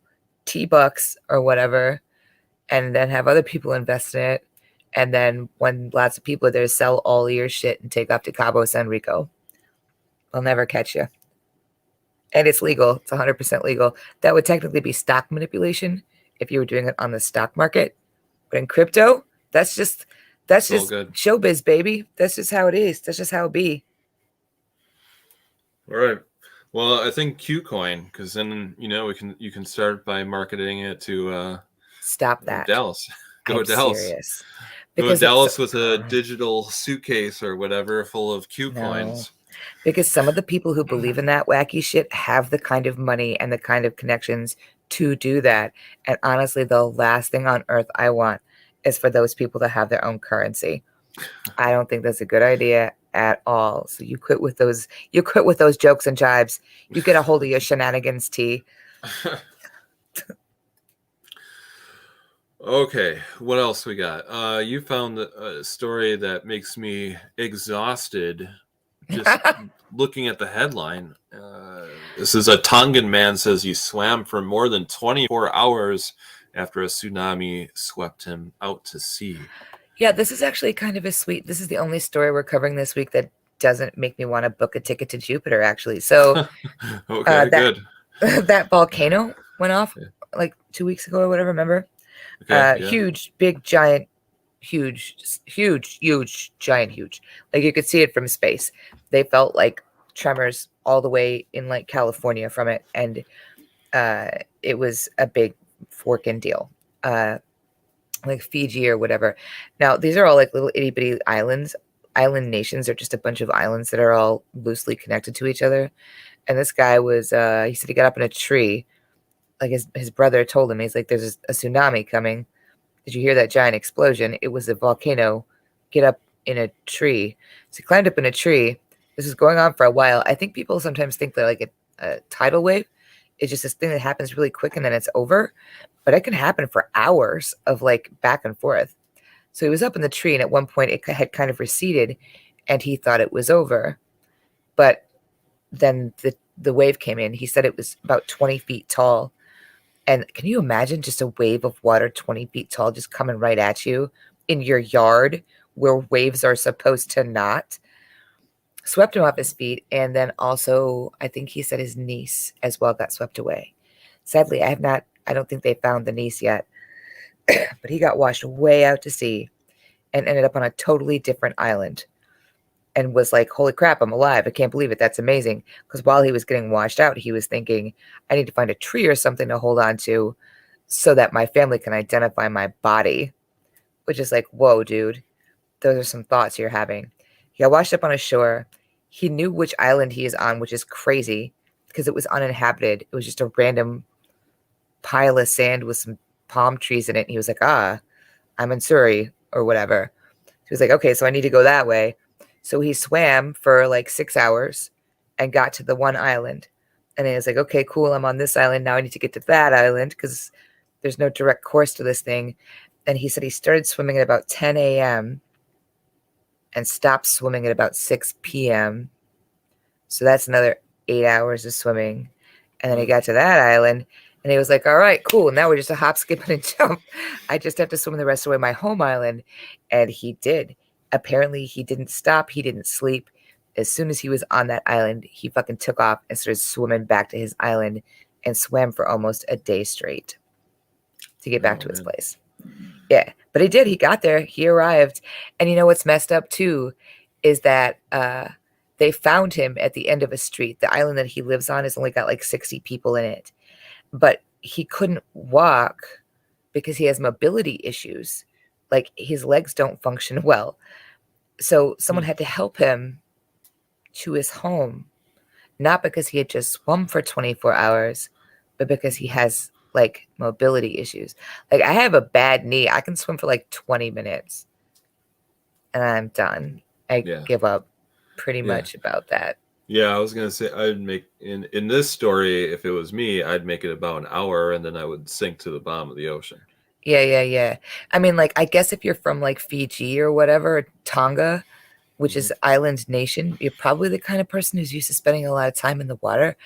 T-Bucks or whatever, and then have other people invest in it. And then when lots of people are there, sell all your shit and take off to Cabo San Rico. They'll never catch you. And it's legal. It's 100% legal. That would technically be stock manipulation if you were doing it on the stock market. But in crypto, that's just showbiz, baby. That's just how it is. That's just how it be. All right. Well, I think Qcoin, because then you can start by marketing it to stop that. Dallas. Go Dallas. Serious. Go Dallas with a digital suitcase or whatever full of Qcoins. Because some of the people who believe in that wacky shit have the kind of money and the kind of connections to do that. And honestly, the last thing on earth I want is for those people to have their own currency. I don't think that's a good idea at all. So you quit with those jokes and jibes. You get a hold of your shenanigans, T. Okay, what else we got? You found a story that makes me exhausted just looking at the headline. This is a Tongan man says he swam for more than 24 hours after a tsunami swept him out to sea. Yeah, this is actually kind of this is the only story we're covering this week that doesn't make me want to book a ticket to Jupiter, actually. So okay, good. That volcano went off like 2 weeks ago or whatever, remember? Okay, huge, big, giant, huge. Like you could see it from space. They felt like tremors all the way in like California from it. And it was a big forking deal. Like Fiji or whatever. Now, these are all like little itty bitty islands. Island nations are just a bunch of islands that are all loosely connected to each other. And this guy was, he said he got up in a tree. Like his brother told him, he's like, there's a tsunami coming. Did you hear that giant explosion? It was a volcano. Get up in a tree. So he climbed up in a tree. This was going on for a while. I think people sometimes think that like a tidal wave is just this thing that happens really quick and then it's over. But it can happen for hours of like back and forth. So he was up in the tree, and at one point it had kind of receded, and he thought it was over. But then the wave came in. He said it was about 20 feet tall. And can you imagine just a wave of water 20 feet tall just coming right at you in your yard where waves are supposed to not? Swept him off his feet. And then also, I think he said his niece as well got swept away. Sadly, I don't think they found the niece yet. But he got washed way out to sea and ended up on a totally different island and was like, holy crap, I'm alive. I can't believe it. That's amazing. Because while he was getting washed out, he was thinking, I need to find a tree or something to hold on to so that my family can identify my body, which is like, whoa, dude, those are some thoughts you're having. He got washed up on a shore. He knew which island he is on, which is crazy because it was uninhabited. It was just a random pile of sand with some palm trees in it. And he was like, I'm in Surrey or whatever. He was like, okay, so I need to go that way. So he swam for like 6 hours and got to the one island. And he was like, okay, cool. I'm on this island. Now I need to get to that island because there's no direct course to this thing. And he said he started swimming at about 10 a.m. and stopped swimming at about 6 p.m. So that's another 8 hours of swimming. And then he got to that island and he was like, all right, cool. Now we're just a hop, skip, and a jump. I just have to swim the rest of the way my home island. And he did. Apparently, he didn't stop. He didn't sleep. As soon as he was on that island, he fucking took off and started swimming back to his island and swam for almost a day straight to get back to his place. Yeah, but he did. He got there. He arrived. And you know what's messed up, too, is that they found him at the end of a street. The island that he lives on has only got like 60 people in it. But he couldn't walk because he has mobility issues. Like his legs don't function well. So someone had to help him to his home, not because he had just swum for 24 hours, but because he has like mobility issues. Like I have a bad knee. I can swim for like 20 minutes and I'm done. I give up pretty much about that. Yeah, I was gonna say I'd make in this story, if it was me, I'd make it about an hour and then I would sink to the bottom of the ocean. Yeah. I mean, like, I guess if you're from like Fiji or whatever, Tonga, which is island nation, you're probably the kind of person who's used to spending a lot of time in the water.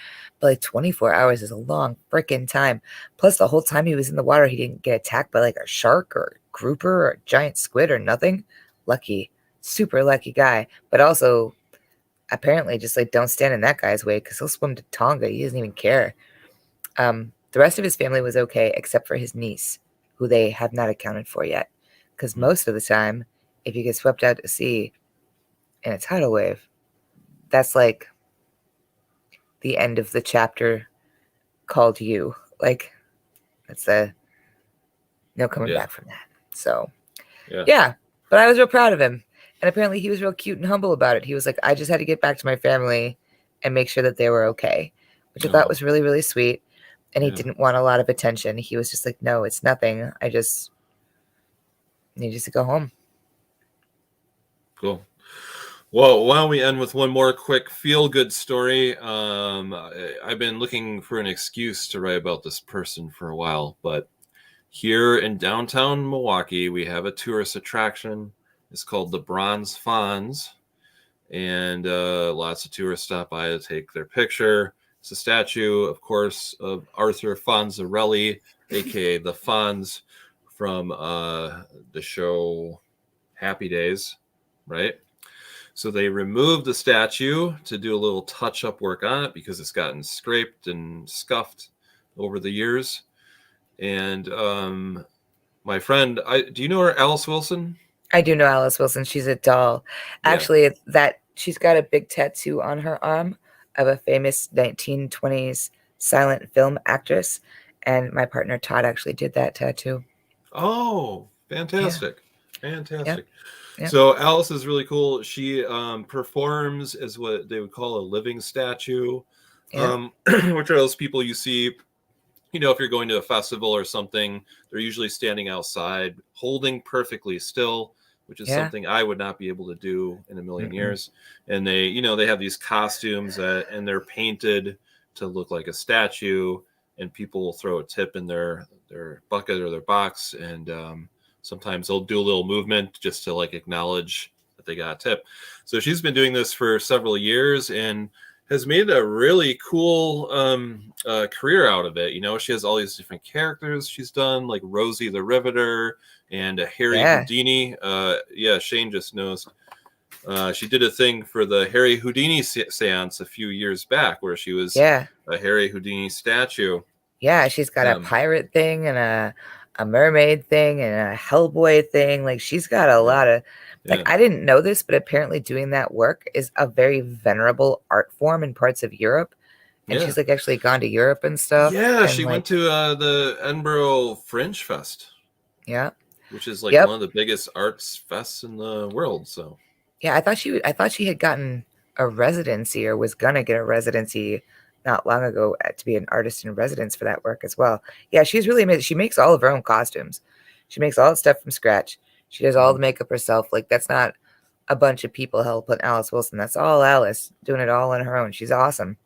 But like 24 hours is a long freaking time. Plus, the whole time he was in the water, he didn't get attacked by like a shark or a grouper or a giant squid or nothing. Lucky, super lucky guy. But also, apparently, just like don't stand in that guy's way because he'll swim to Tonga. He doesn't even care. The rest of his family was okay, except for his niece, who they have not accounted for yet. Because most of the time, if you get swept out to sea in a tidal wave, that's like the end of the chapter called You. Like, that's no coming back from that. So, yeah. But I was real proud of him. And apparently he was real cute and humble about it. He was like, I just had to get back to my family and make sure that they were okay, which I thought was really, really sweet. And he didn't want a lot of attention. He was just like, no, it's nothing. I just need to go home. Cool. Well, why don't we end with one more quick feel-good story? I've been looking for an excuse to write about this person for a while, but here in downtown Milwaukee, we have a tourist attraction. It's called the Bronze Fonz, and lots of tourists stop by to take their picture. It's a statue, of course, of Arthur Fonzarelli, a.k.a. the Fonz from the show Happy Days, right? So they removed the statue to do a little touch-up work on it because it's gotten scraped and scuffed over the years. And my friend, do you know her, Alice Wilson? I do know Alice Wilson. She's a doll. Actually, she's got a big tattoo on her arm of a famous 1920s silent film actress. And my partner Todd actually did that tattoo. Oh, fantastic. Yeah. Fantastic. Yep. So Alice is really cool. She performs as what they would call a living statue, which are those people you see, you know, if you're going to a festival or something, they're usually standing outside holding perfectly still, which is something I would not be able to do in a million years. And they, you know, they have these costumes and they're painted to look like a statue, and people will throw a tip in their bucket or their box, and sometimes they'll do a little movement just to like acknowledge that they got a tip. So she's been doing this for several years and has made a really cool career out of it. You know, she has all these different characters she's done, like Rosie the Riveter and Harry Houdini. Shane just knows. She did a thing for the Harry Houdini seance a few years back where she was a Harry Houdini statue. Yeah, she's got a pirate thing and a mermaid thing and a Hellboy thing. Like she's got a lot of like I didn't know this, but apparently doing that work is a very venerable art form in parts of Europe. And she's like actually gone to Europe and stuff. Yeah, and she went to the Edinburgh Fringe Fest. Yeah. which is like Yep. one of the biggest arts fests in the world. So Yeah, I thought she had gotten a residency or was gonna get a residency not long ago to be an artist in residence for that work as well. Yeah, she's really amazing. She makes all of her own costumes. She makes all the stuff from scratch. She does all the makeup herself. Like that's not a bunch of people helping Alice Wilson. That's all Alice doing it all on her own. She's awesome.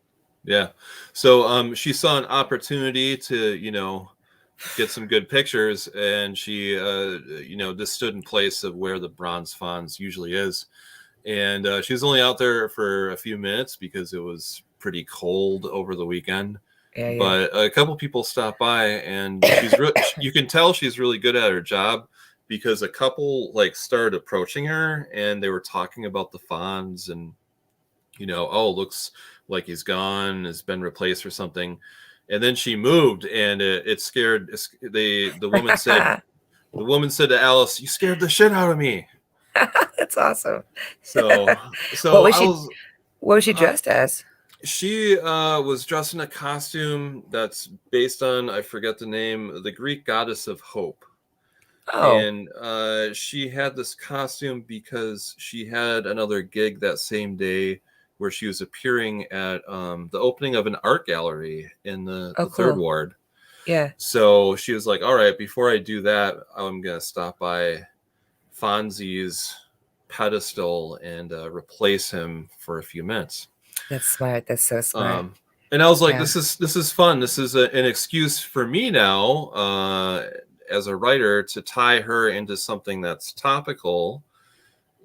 yeah, so she saw an opportunity to get some good pictures, and she just stood in place of where the bronze fawns usually is. And she was only out there for a few minutes because it was pretty cold over the weekend. Yeah, yeah. But a couple people stopped by, and you can tell she's really good at her job, because a couple like started approaching her and they were talking about the fawns, and oh, looks like he's gone, has been replaced or something. And then she moved, and it scared the woman said to Alice, "You scared the shit out of me." That's awesome. So What was I she was what was she dressed as? she was dressed in a costume that's based on, I forget the name, the Greek goddess of hope. Oh, And she had this costume because she had another gig that same day where she was appearing at the opening of an art gallery in the third cool. ward. Yeah. So she was like, all right, before I do that, I'm going to stop by Fonzie's pedestal and replace him for a few minutes. That's smart. That's so smart. And I was like, Yeah. this is fun. This is an excuse for me now, as a writer, to tie her into something that's topical,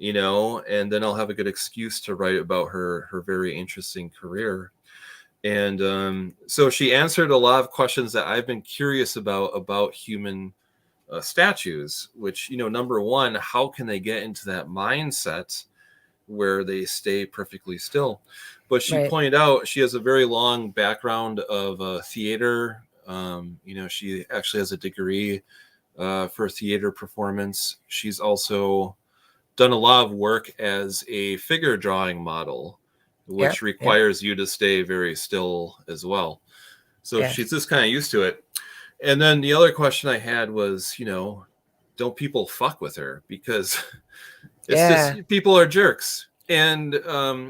and then I'll have a good excuse to write about her very interesting career. And so she answered a lot of questions that I've been curious about human statues, which, number one, how can they get into that mindset where they stay perfectly still? But she Right. pointed out she has a very long background of theater. She actually has a degree for theater performance. She's also done a lot of work as a figure drawing model, Yep. which Yep. requires you to stay very still as well. So Yeah. she's just kind of used to it. And then the other question I had was, don't people fuck with her? Because it's Yeah. just, people are jerks. And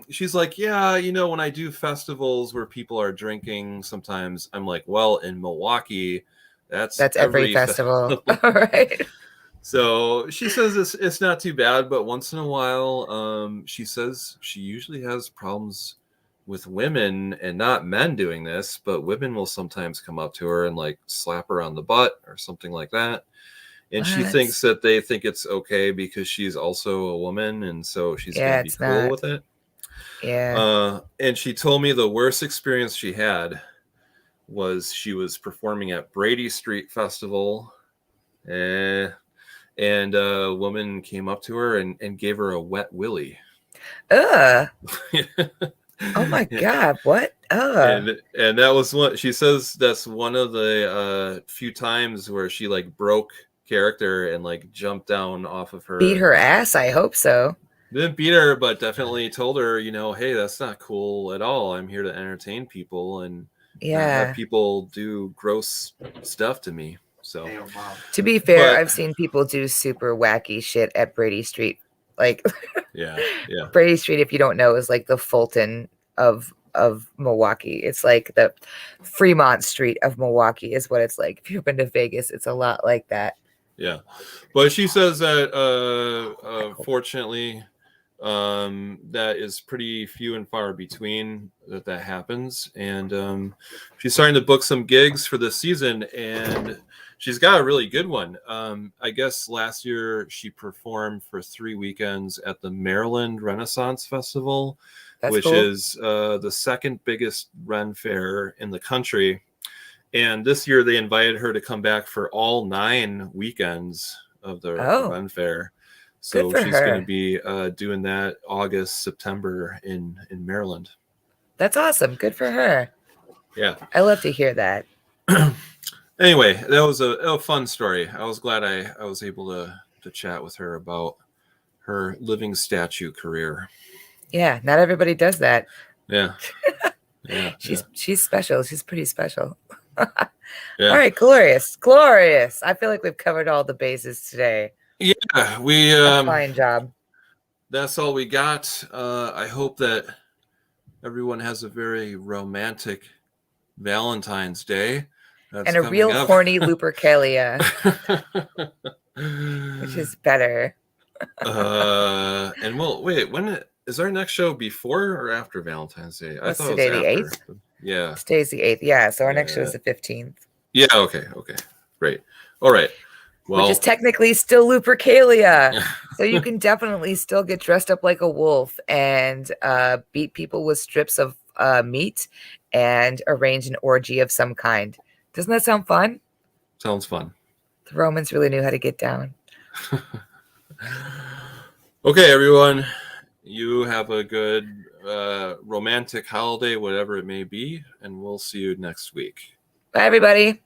she's like, yeah, when I do festivals where people are drinking, sometimes I'm like, well, in Milwaukee, that's every every festival. festival. All right. So she says it's not too bad, but once in a while, she says she usually has problems with women and not men doing this, but women will sometimes come up to her and like slap her on the butt or something like that. And she What? thinks that they think it's okay because she's also a woman, and so she's going Yeah, to be it's cool not. with it. Yeah. And she told me the worst experience she had was she was performing at Brady Street Festival. And a woman came up to her and gave her a wet willy. Ugh. Oh my God. What? Ugh. And that was what she says. That's one of the few times where she like broke character and like jumped down off of Beat her. her ass? I hope so. Didn't beat her, but definitely told her, hey, that's not cool at all. I'm here to entertain people and not have Yeah. people do gross stuff to me. So, To be fair, but I've seen people do super wacky shit at Brady Street. Like yeah. Brady Street, if you don't know, is like the Fulton of Milwaukee. It's like the Fremont Street of Milwaukee is what it's like. If you've been to Vegas, it's a lot like that. Yeah. But she says that fortunately, that is pretty few and far between that happens. And she's starting to book some gigs for this season, and she's got a really good one. I guess last year she performed for 3 weekends at the Maryland Renaissance Festival, That's which cool. is the second biggest Ren fair in the country. And this year they invited her to come back for all 9 weekends of the Ren fair. Good So for she's going to her. be doing that August, September in Maryland. That's awesome. Good for her. Yeah. I love to hear that. Anyway, that was a fun story. I was glad I was able to chat with her about her living statue career. Yeah, not everybody does that. Yeah. She's special. She's pretty special. Yeah. All right, glorious, glorious. I feel like we've covered all the bases today. Yeah, we Fine job. that's all we got. I hope that everyone has a very romantic Valentine's Day. That's And a coming real up. horny Lupercalia, which is better. And we'll wait. When is our next show? Before or after Valentine's Day? I What's thought it was today, the after. 8th? Yeah. Today's the 8th. Yeah, so our next show Yeah. is the 15th. Yeah. Okay. Okay. Great. All right. Which is Well. technically still Lupercalia. So you can definitely still get dressed up like a wolf and beat people with strips of meat and arrange an orgy of some kind. Doesn't that sound fun? Sounds fun. The Romans really knew how to get down. Okay, everyone. You have a good romantic holiday, whatever it may be, and we'll see you next week. Bye, everybody.